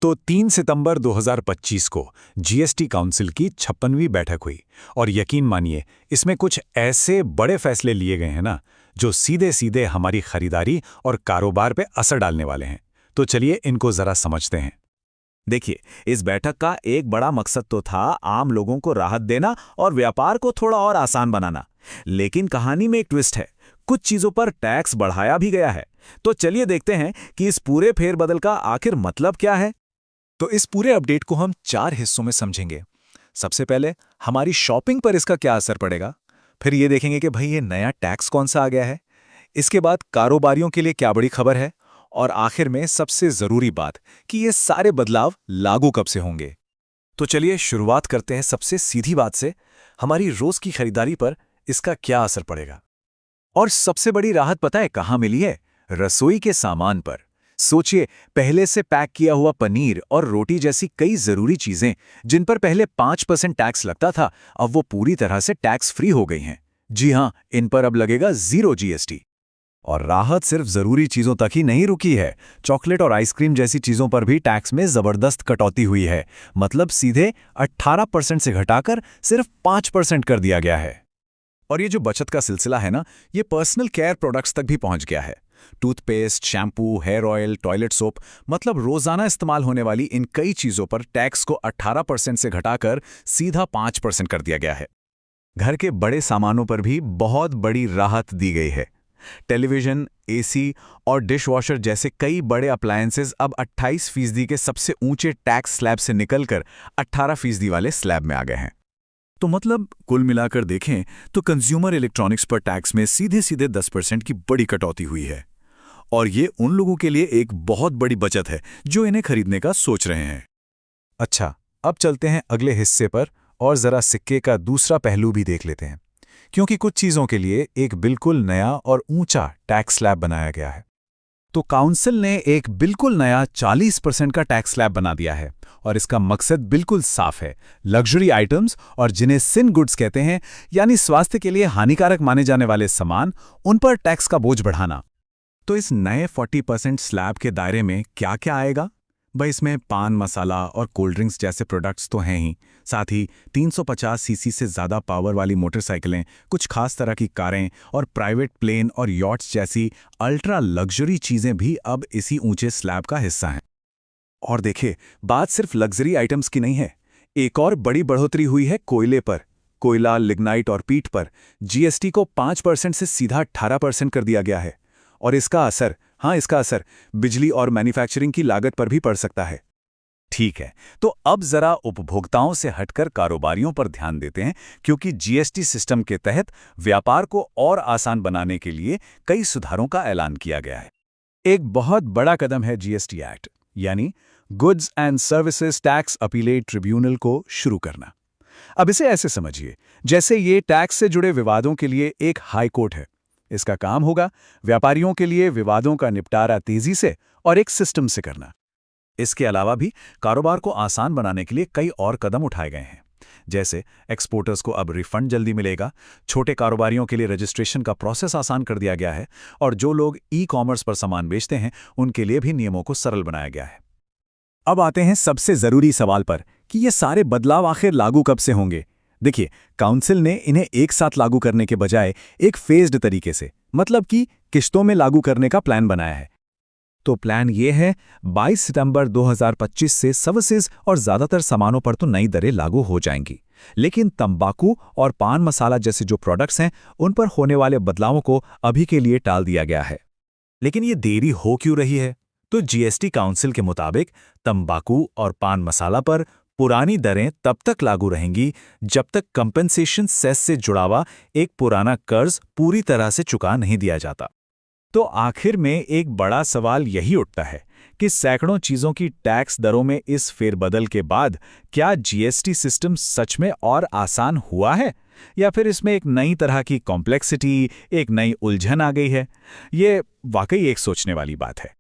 तो 3 सितंबर 2025 को GST council की 56वीं बैठक हुई और यकीन मानिए इसमें कुछ ऐसे बड़े फैसले लिए गए हैं ना जो सीधे सीधे हमारी खरीदारी और कारोबार पे असर डालने वाले हैं। तो चलिए इनको जरा समझते हैं। देखिए, इस बैठक का एक बड़ा मकसद तो था आम लोगों को राहत देना और व्यापार को थोड़ा और आसान बनाना। लेकिन कहानी में एक ट्विस्ट है, कुछ चीजों पर टैक्स बढ़ाया भी गया है। तो चलिए देखते हैं कि इस पूरे फेरबदल का आखिर मतलब क्या है। तो इस पूरे अपडेट को हम 4 हिस्सों में समझेंगे। सबसे पहले हमारी शॉपिंग पर इसका क्या असर पड़ेगा, फिर ये देखेंगे कि भाई ये नया टैक्स कौन सा आ गया है, इसके बाद कारोबारियों के लिए क्या बड़ी खबर है, और आखिर में सबसे जरूरी बात कि ये सारे बदलाव लागू कब से होंगे। तो चलिए शुरुआत करते हैं सबसे सीधी बात से, हमारी रोज की खरीदारी पर इसका क्या असर पड़ेगा। और सबसे बड़ी राहत पता है कहाँ मिली है? रसोई के सामान पर। सोचिए, पहले से पैक किया हुआ पनीर और रोटी जैसी कई जरूरी चीजें जिन पर पहले 5% टैक्स लगता था, अब वो पूरी तरह से टैक्स फ्री हो गई हैं। जी हां, इन पर अब लगेगा 0 जीएसटी। और राहत सिर्फ जरूरी चीजों तक ही नहीं रुकी है, चॉकलेट और आइसक्रीम जैसी चीजों पर भी टैक्स में जबरदस्त कटौती हुई है। मतलब सीधे 18% से घटाकर सिर्फ 5% कर दिया गया है। और ये जो बचत का सिलसिला है ना, ये पर्सनल केयर प्रोडक्ट्स तक भी पहुंच गया है। Toothpaste, shampoo, hair oil, toilet soap, मतलब रोजाना इस्तेमाल होने वाली इन कई चीजों पर टैक्स को 18% से घटाकर सीधा 5% कर दिया गया है। घर के बड़े सामानों पर भी बहुत बड़ी राहत दी गई है। टेलीविजन, एसी और डिशवॉशर जैसे कई बड़े अप्लायंसेस अब 28% के सबसे ऊंचे टैक्स स्लैब से निकलकर 18% वाले स्लैब में आ गए हैं। तो मतलब कुल मिलाकर देखें तो कंज्यूमर इलेक्ट्रॉनिक्स पर टैक्स में सीधे सीधे 10% की बड़ी कटौती हुई है। और ये उन लोगों के लिए एक बहुत बड़ी बचत है जो इन्हें खरीदने का सोच रहे हैं। अच्छा, अब चलते हैं अगले हिस्से पर और जरा सिक्के का दूसरा पहलू भी देख लेते हैं, क्योंकि कुछ चीजों के लिए एक बिल्कुल नया और ऊंचा टैक्स स्लैब बनाया गया है। तो काउंसिल ने एक बिल्कुल नया 40% का टैक्स स्लैब बना दिया है और इसका मकसद बिल्कुल साफ है, लग्जरी आइटम्स और जिन्हें सिन गुड्स कहते हैं, यानी स्वास्थ्य के लिए हानिकारक माने जाने वाले सामान, उन पर टैक्स का बोझ बढ़ाना। तो इस नए 40% स्लैब के दायरे में क्या क्या आएगा? भाई, इसमें पान मसाला और कोल्ड ड्रिंक्स जैसे प्रोडक्ट्स तो हैं ही, साथ ही 350 सीसी से ज़्यादा पावर वाली मोटरसाइकिलें, कुछ खास तरह की कारें और प्राइवेट प्लेन और यॉट्स जैसी अल्ट्रा लग्जरी चीज़ें भी अब इसी ऊंचे स्लैब का हिस्सा हैं। और देखिए, बात सिर्फ लग्जरी आइटम्स की नहीं है, एक और बड़ी बढ़ोतरी हुई है कोयले पर। कोयला, लिग्नाइट और पीट पर जीएसटी को 5% से सीधा 18% कर दिया गया है। और इसका असर बिजली और मैन्युफैक्चरिंग की लागत पर भी पड़ सकता है। ठीक है, तो अब जरा उपभोक्ताओं से हटकर कारोबारियों पर ध्यान देते हैं, क्योंकि जीएसटी सिस्टम के तहत व्यापार को और आसान बनाने के लिए कई सुधारों का ऐलान किया गया है। एक बहुत बड़ा कदम है जीएसटी एक्ट, यानी goods and services tax appellate tribunal को शुरू करना। अब इसे ऐसे समझिए जैसे ये टैक्स से जुड़े विवादों के लिए एक हाई कोर्ट है। इसका काम होगा व्यापारियों के लिए विवादों का निपटारा तेजी से और एक सिस्टम से करना। इसके अलावा भी कारोबार को आसान बनाने के लिए कई और कदम उठाए गए हैं, जैसे एक्सपोर्टर्स को अब रिफंड जल्दी मिलेगा, छोटे कारोबारियों के लिए रजिस्ट्रेशन का प्रोसेस आसान कर दिया गया है, और जो लोग ई कॉमर्स पर सामान बेचते हैं उनके लिए भी नियमों को सरल बनाया गया है। अब आते हैं सबसे जरूरी सवाल पर कि ये सारे बदलाव आखिर लागू कब से होंगे। देखिए, काउंसिल ने इन्हें एक साथ लागू करने के बजाय एक फेज्ड तरीके से, मतलब कि किश्तों में लागू करने का प्लान बनाया है। तो प्लान ये है, 22 सितंबर 2025 से सर्विसेज और ज्यादातर सामानों पर तो नई दरें लागू हो जाएंगी, लेकिन तंबाकू और पान मसाला जैसे जो प्रोडक्ट्स हैं उन पर होने वाले बदलावों को अभी के लिए टाल दिया गया है। लेकिन ये देरी हो क्यों रही है? तो जीएसटी काउंसिल के मुताबिक तंबाकू और पान मसाला पर पुरानी दरें तब तक लागू रहेंगी जब तक कंपेंसेशन सेस से जुड़ा हुआ एक पुराना कर्ज पूरी तरह से चुका नहीं दिया जाता। तो आखिर में एक बड़ा सवाल यही उठता है कि सैकड़ों चीजों की टैक्स दरों में इस फेरबदल के बाद क्या जीएसटी सिस्टम सच में और आसान हुआ है, या फिर इसमें एक नई तरह की कॉम्प्लेक्सिटी, एक नई उलझन आ गई है? ये वाकई एक सोचने वाली बात है।